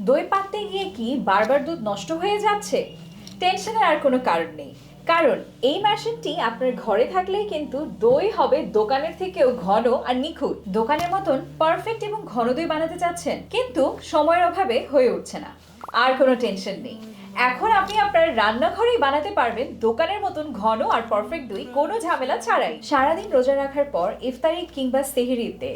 দই পাততে গিয়ে কি বারবার দুধ নষ্ট হয়ে যাচ্ছে? টেনশনের আর কোনো কারণ নেই, কারণ এই মেশিনটি আপনার ঘরে থাকলেই কিন্তু দই হবে দোকানের থেকেও ঘন আর নিখুঁত। দোকানের মতন পারফেক্ট এবং ঘন দই বানাতে চাচ্ছেন কিন্তু সময়ের অভাবে হয়ে উঠছে না? আর কোনো টেনশন নেই, এখন আপনি আপনার রান্নাঘরেই বানাতে পারবেন দোকানের মতন ঘন আর পারফেক্ট দই, কোনো ঝামেলা ছাড়াই। সারাদিন রোজা রাখার পর ইফতারি কিংবা সেহরিতে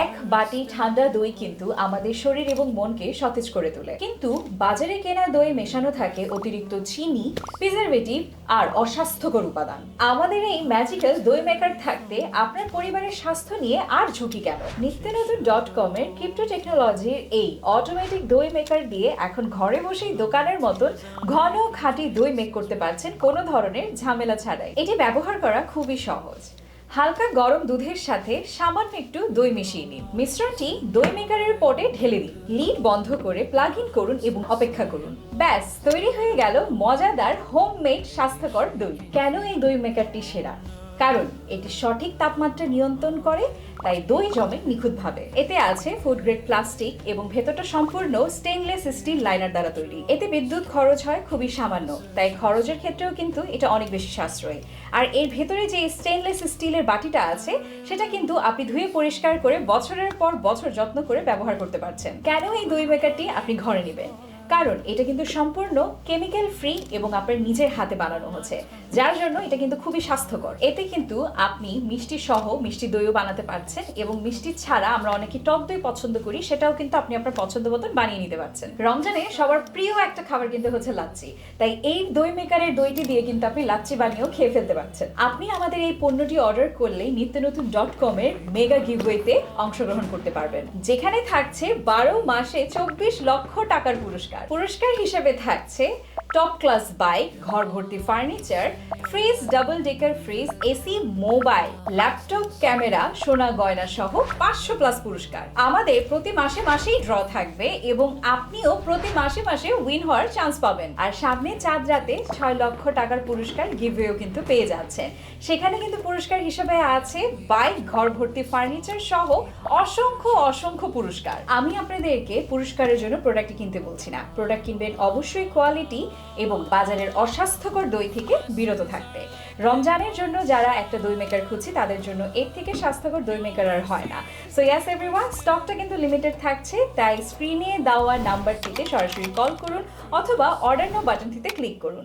এক বাটি ঠান্ডা দই কিন্তু আমাদের শরীর এবং মনকে সতেজ করে তোলে। কিন্তু বাজারে কেনা দই মেশানো থাকে অতিরিক্ত চিনি, প্রিজারভেটিভ আর অস্বাস্থ্যকর উপাদান। আমাদের এই ম্যাজিক্যাল দই মেকার থাকতে আপনার পরিবারের স্বাস্থ্য নিয়ে আর ঝুঁকি কেন? নিত্যনতুন.com এর ক্রিপ্টো টেকনোলজির এই অটোমেটিক দই মেকার দিয়ে এখন ঘরে বসেই দোকানের মতন ঘন খাঁটি দই মেক করতে পারছেন কোনো ধরনের ঝামেলা ছাড়াই। এটি ব্যবহার করা খুবই সহজ। হালকা গরম দুধের সাথে সামান্য একটু দই মিশিয়ে নিন, মিশ্রণটি দই মেকারের পটে ঢেলে দিন, লিড বন্ধ করে প্লাগ ইন করুন এবং অপেক্ষা করুন। ব্যাস তৈরি হয়ে গেল মজাদার হোমমেড স্বাস্থ্যকর দই। কেন এই দই মেকারটি সেরা? কারণ এটি সঠিক তাপমাত্রা নিয়ন্ত্রণ করে, তাই দই জমে নিখুঁতভাবে। এতে আছে ফুড গ্রেড প্লাস্টিক এবং ভেতরটা সম্পূর্ণ স্টেইনলেস স্টিল লাইনার দ্বারা তৈরি। এতে বিদ্যুৎ খরচ হয় খুবই সামান্য, তাই খরচের ক্ষেত্রেও কিন্তু এটা অনেক বেশি সাশ্রয়ী। আর এর ভেতরে যে স্টেইনলেস স্টিলের বাটিটা আছে সেটা কিন্তু আপনি ধুয়ে পরিষ্কার করে বছরের পর বছর যত্ন করে ব্যবহার করতে পারছেন। কেন এই দই মেকারটি আপনি ঘরে নেবেন? কারণ এটা কিন্তু সম্পূর্ণ কেমিক্যাল ফ্রি এবং আপনার নিজের হাতে বানানো হচ্ছে, যার জন্য এটা কিন্তু খুবই স্বাস্থ্যকর। এতে কিন্তু আপনি মিষ্টি সহ মিষ্টি দইও বানাতে পারছেন এবং মিষ্টি ছাড়া আমরা অনেকে টক দই পছন্দ করি, সেটাও কিন্তু আপনি আপনার পছন্দ মতন বানিয়ে নিতে পারছেন। রমজানে সবার প্রিয় একটা খাবার কিন্তু হচ্ছে লাচ্ছি, তাই এই দই মেকারের দইটি দিয়ে কিন্তু আপনি লাচ্ছি বানিয়েও খেয়ে ফেলতে পারছেন। আপনি আমাদের এই পণ্যটি অর্ডার করলেই নিত্যনতুন.com এর মেগা গিভওয়েতে অংশগ্রহণ করতে পারবেন, যেখানে থাকছে 12 মাসে 24 লক্ষ টাকার পুরস্কার। পুরস্কার হিসেবে থাকছে টপ ক্লাস বাইক, ঘর ভর্তি furniture, fridge, double decker fridge, AC, mobile, laptop, camera, সোনা গয়না সহ 500 প্লাস পুরস্কার। আমাদের প্রতি মাসে মাসেই ড্র থাকবে এবং আপনিও প্রতি মাসে মাসে উইন হওয়ার চান্স পাবেন। আর সামনে চাঁদ রাতে 6 লক্ষ টাকার পুরস্কার গিভওয়েও কিন্তু পেয়ে যাচ্ছেন। সেখানে কিন্তু পুরস্কার হিসেবে আছে বাইক, ঘর ভর্তি ফার্নিচার সহ অসংখ্য অসংখ্য পুরস্কার। আমি আপনাদেরকে পুরস্কারের জন্য প্রোডাক্ট কিনতে বলছি না, প্রোডাক্ট কিনবেন অবশ্যই কোয়ালিটি এবং বাজারের অস্বাস্থ্যকর দই থেকে বিরত থাকতে। রমজানের জন্য যারা একটা দই মেকার খুঁজছে তাদের জন্য এর থেকে স্বাস্থ্যকর দই মেকার আর হয় না। সো ইয়াস এভরিওয়ান, স্টকটা কিন্তু লিমিটেড থাকছে, তাই স্ক্রিনে দেওয়া নাম্বারটিতে সরাসরি কল করুন অথবা অর্ডার নাও বাটনটিতে ক্লিক করুন।